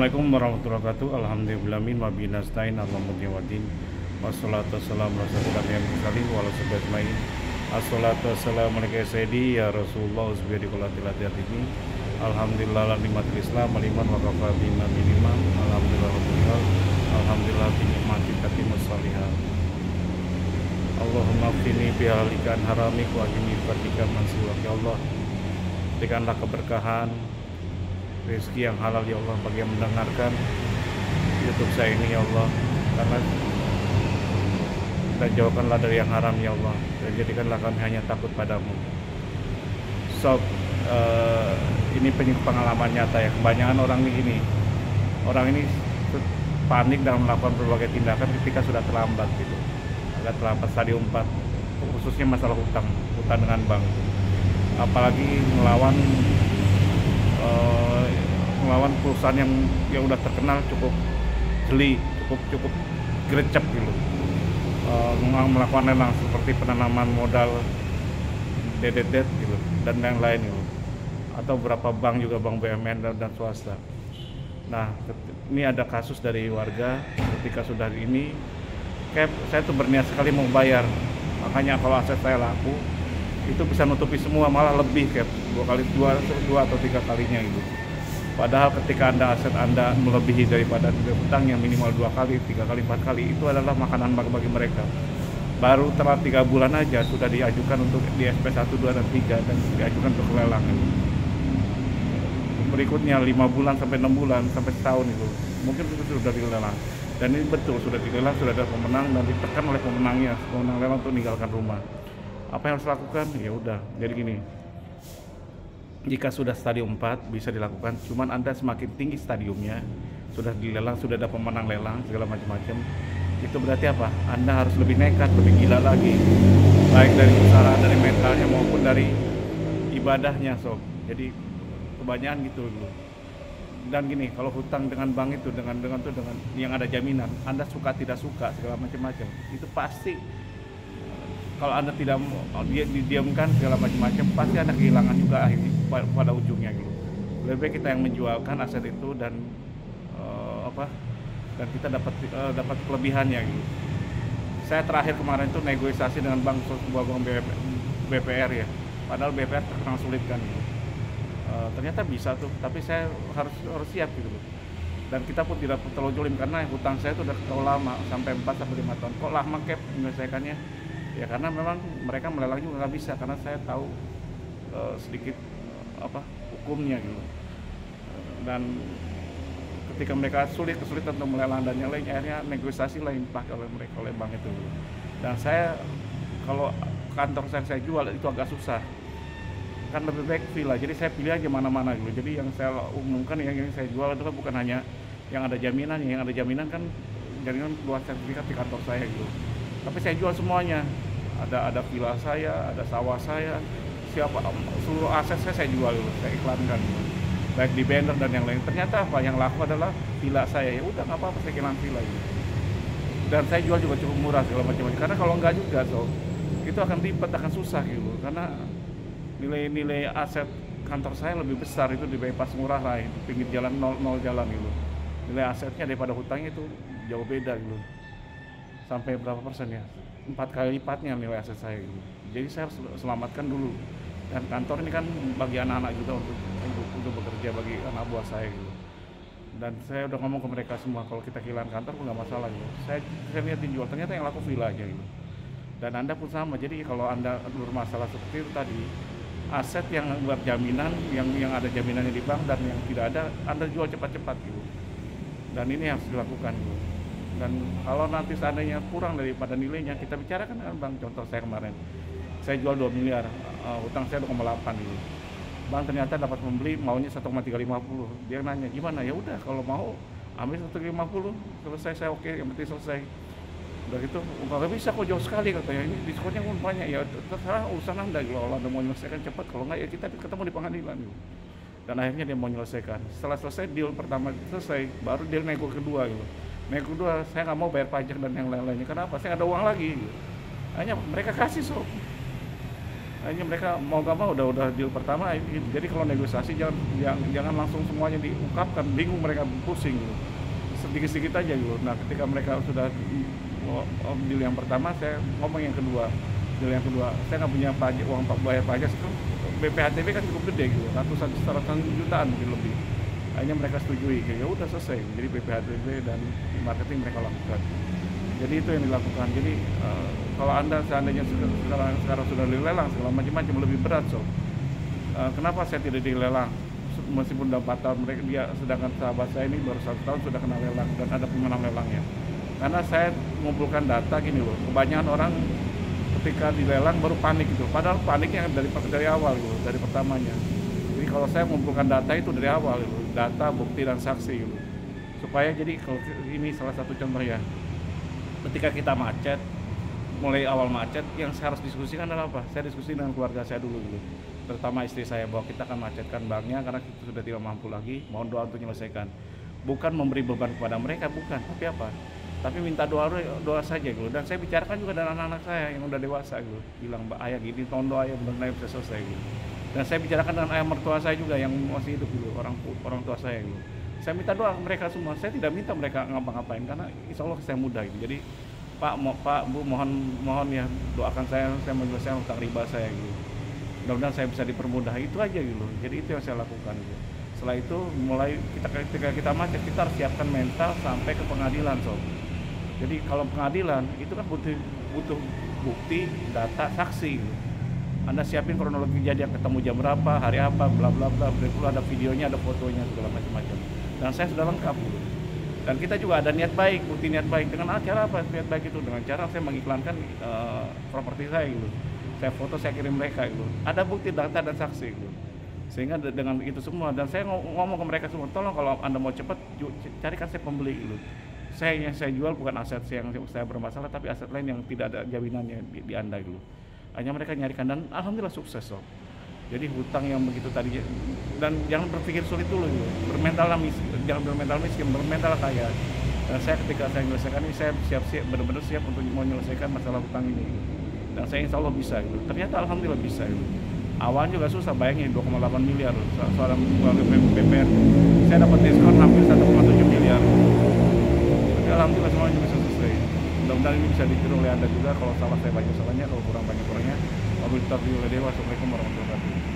Assalamualaikum warahmatullahi wabarakatuh. Alhamdulillahi wa bihi nasta'in ala umuri waddin. Wassalatu wassalamu ala asyrofil mursalin wa ala sahbihi ajmain. Assalatu wassalamu alayka sayyidi ya Rasulullah usbiri qulatil ini. Alhamdulillah la nikmatil Islam aliman wa kafa bima minima. Alhamdulillah rabbil alhamdulillah bi nikmati tatimmus shalihat. Allahumma qini bi halikan haramik wa qini fatika man siwak ya Allah. Berikanlah keberkahan rezeki yang halal ya Allah bagi yang mendengarkan YouTube saya ini ya Allah, karena kita jauhkanlah dari yang haram ya Allah, dan jadikanlah kami hanya takut padamu. Sob, ini pengalaman nyata ya. Kebanyakan orang ini panik dalam melakukan berbagai tindakan ketika sudah terlambat gitu, agak terlambat stadium 4, khususnya masalah hutang dengan bank, apalagi melawan perusahaan yang udah terkenal cukup jeli, cukup gercep gitu, melakukan lelang seperti penanaman modal DDD gitu dan yang lain gitu, atau beberapa bank juga, bank BUMN dan swasta. Nah, ini ada kasus dari warga ketika sudah ini, saya tuh berniat sekali mau bayar, makanya kalau aset saya laku itu bisa nutupi semua, malah lebih dua atau tiga kalinya gitu. Padahal ketika aset Anda melebihi daripada hutang yang minimal 2 kali, 3 kali, 4 kali, itu adalah makanan bagi mereka. Baru telat 3 bulan aja sudah diajukan untuk di SP 1, 2, dan 3 dan diajukan untuk lelang. Berikutnya 5 bulan sampai 6 bulan sampai setahun itu mungkin itu sudah dilelang. Dan ini betul sudah dilelang, sudah ada pemenang dan ditekan oleh pemenang lelang untuk meninggalkan rumah. Apa yang harus dilakukan? Ya udah, jadi gini. Jika sudah stadium 4 bisa dilakukan, cuman Anda semakin tinggi stadiumnya, sudah dilelang, sudah ada pemenang lelang segala macam-macam, itu berarti apa? Anda harus lebih nekat, lebih gila lagi, baik dari usaha, dari mentalnya maupun dari ibadahnya sob. Jadi kebanyakan gitu dulu. Dan gini, kalau hutang dengan bank itu dengan yang ada jaminan, Anda suka tidak suka segala macam-macam, itu pasti kalau Anda tidak didiamkan segala macam-macam, pasti Anda kehilangan juga akhirnya pada ujungnya gitu. Lebih baik kita yang menjualkan aset itu dan dan kita dapat kelebihannya gitu. Saya terakhir kemarin itu negosiasi dengan sebuah bank BPR ya, padahal BPR terkenal sulit kan gitu. Ternyata bisa tuh, tapi saya harus siap gitu loh. Dan kita pun tidak terlalu jolim karena hutang saya itu udah terlalu lama, sampai 4 sampai 5 tahun. Kok lama menyelesaikannya? Ya karena memang mereka melelang juga nggak bisa, karena saya tahu sedikit hukumnya gitu. Dan ketika mereka kesulitan untuk melelang dan yang lain, akhirnya negosiasi lain dipakai oleh mereka, oleh bank itu. Dan saya kalau kantor saya jual itu agak susah, kan lebih baik villa, jadi saya pilih aja mana-mana gitu. Jadi yang saya umumkan yang saya jual itu kan bukan hanya yang ada jaminan, kan jaringan keluar sertifikat di kantor saya gitu. Tapi saya jual semuanya, ada villa saya, ada sawah saya, seluruh aset saya jual dulu, saya iklankan gitu. Baik di banner dan yang lain. Ternyata yang laku adalah villa saya. Ya udah nggak apa-apa, saya kehilangan villa gitu. Dan saya jual juga cukup murah segala macam-macam, karena kalau nggak juga itu akan ribet, akan susah gitu, karena nilai aset kantor saya lebih besar itu di bypass Ngurah Rai, pinggir jalan, nol jalan gitu. Nilai asetnya daripada hutangnya itu jauh beda gitu, sampai berapa persen ya, 4 kali lipatnya nilai aset saya gitu. Jadi saya harus selamatkan dulu, dan kantor ini kan bagi anak-anak juga untuk bekerja, bagi anak buah saya gitu. Dan saya udah ngomong ke mereka semua, kalau kita kehilangan kantor pun nggak masalah gitu. Saya lihat dijual, ternyata yang laku villa aja gitu. Dan Anda pun sama, jadi kalau Anda bermasalah seperti itu tadi, aset yang buat jaminan, yang ada jaminannya di bank dan yang tidak ada, Anda jual cepat-cepat gitu. Dan ini harus dilakukan gitu. Dan kalau nanti seandainya kurang daripada nilainya, kita bicarakan dengan bank. Contoh saya kemarin, saya jual 2 miliar, hutang saya 2,8 gitu. Bank ternyata dapat membeli, maunya 1,350. Dia nanya, gimana? Ya udah, kalau mau ambil 1,350, selesai, saya oke, yang penting selesai. Udah gitu, nggak bisa kok, jauh sekali katanya, ini diskonnya pun banyak. Ya terserah urusan Anda, kalau Anda mau menyelesaikan cepat, kalau nggak ya kita ketemu di pengadilan gitu. Dan akhirnya dia mau menyelesaikan. Setelah selesai deal pertama selesai, baru deal nego kedua gitu. Nego kedua, saya nggak mau bayar pajak dan yang lain-lainnya. Kenapa? Saya nggak ada uang lagi gitu. Hanya mereka kasih Akhirnya mereka mau gak mau udah deal pertama. Jadi kalau negosiasi jangan langsung semuanya diungkapkan, bingung mereka, pusing gitu. Sedikit-sedikit aja gitu. Nah ketika mereka sudah deal yang pertama, saya ngomong yang kedua. Deal yang kedua, saya nggak punya pajak, uang bayar pajak itu BPHTB kan cukup gede gitu, ratusan jutaan mungkin lebih. Akhirnya mereka setujui, ya udah selesai. Jadi BPHTB dan marketing mereka lakukan. Jadi itu yang dilakukan. Jadi kalau Anda seandainya sekarang sudah dilelang segala macam-macam lebih berat, so kenapa saya tidak dilelang meskipun udah 4 tahun, mereka dia, sedangkan sahabat saya ini baru 1 tahun sudah kena lelang dan ada pemenang lelangnya. Karena saya mengumpulkan data gini loh, kebanyakan orang ketika dilelang baru panik gitu, padahal paniknya dari awal gitu, dari pertamanya. Jadi kalau saya mengumpulkan data itu dari awal gitu, data, bukti dan saksi gitu. Supaya jadi kalau ini salah satu contoh ya, ketika kita macet, mulai awal macet, yang saya harus diskusikan adalah apa? Saya diskusi dengan keluarga saya dulu gitu, terutama istri saya, bahwa kita akan macetkan banknya karena kita sudah tidak mampu lagi, mohon doa untuk menyelesaikan. Bukan memberi beban kepada mereka, bukan, tapi apa? Tapi minta doa saja gitu. Dan saya bicarakan juga dengan anak-anak saya yang udah dewasa gitu, bilang, Mbak, ayah gini, tolong doa ya benar-benar bisa selesai gitu. Dan saya bicarakan dengan ayah mertua saya juga yang masih hidup gitu, orang tua saya gitu. Saya minta doa mereka semua, saya tidak minta mereka ngapa-ngapain karena insya Allah saya mudah gitu. Jadi Pak, Bu, mohon ya doakan saya menyelesaikan hutang riba saya gitu. Mudah-mudahan saya bisa dipermudah, itu aja gitu. Jadi itu yang saya lakukan gitu. Setelah itu mulai ketika kita macet, kita harus siapkan mental sampai ke pengadilan, sob. Jadi kalau pengadilan itu kan butuh bukti, data, saksi gitu. Anda siapin kronologi kejadian, ketemu jam berapa, hari apa, bla bla bla, ada videonya, ada fotonya, segala macam-macam. Dan saya sudah lengkap gitu. Dan kita juga ada niat baik, bukti niat baik. Dengan cara apa niat baik itu? Dengan cara saya mengiklankan properti saya gitu. Saya foto, saya kirim mereka gitu. Ada bukti, data dan saksi gitu. Sehingga dengan itu semua, dan saya ngomong ke mereka semua, tolong kalau Anda mau cepat, carikan saya pembeli gitu. Yang saya jual bukan aset yang saya bermasalah, tapi aset lain yang tidak ada jawabinannya di Anda gitu. Hanya mereka nyarikan dan alhamdulillah sukses, sob. Jadi hutang yang begitu tadi, dan jangan berpikir sulit dulu gitu. Jangan bermental miskin, bermental kaya. Dan saya ketika saya menyelesaikan ini, saya benar-benar siap untuk mau menyelesaikan masalah hutang ini gitu. Dan saya insya Allah bisa gitu. Ternyata alhamdulillah bisa gitu. Awalnya juga susah, bayangin 2,8 miliar soal BPR. Saya dapat diskon hampir 1,7 miliar. Tapi alhamdulillah semuanya bisa selesai. Mudah-mudahan ini bisa ditiru oleh Anda juga. Kalau salah saya banyak salahnya, kalau kurang banyak kurangnya. Wabillahi taufiq wal hidayah. Wassalamualaikum warahmatullahi wabarakatuh.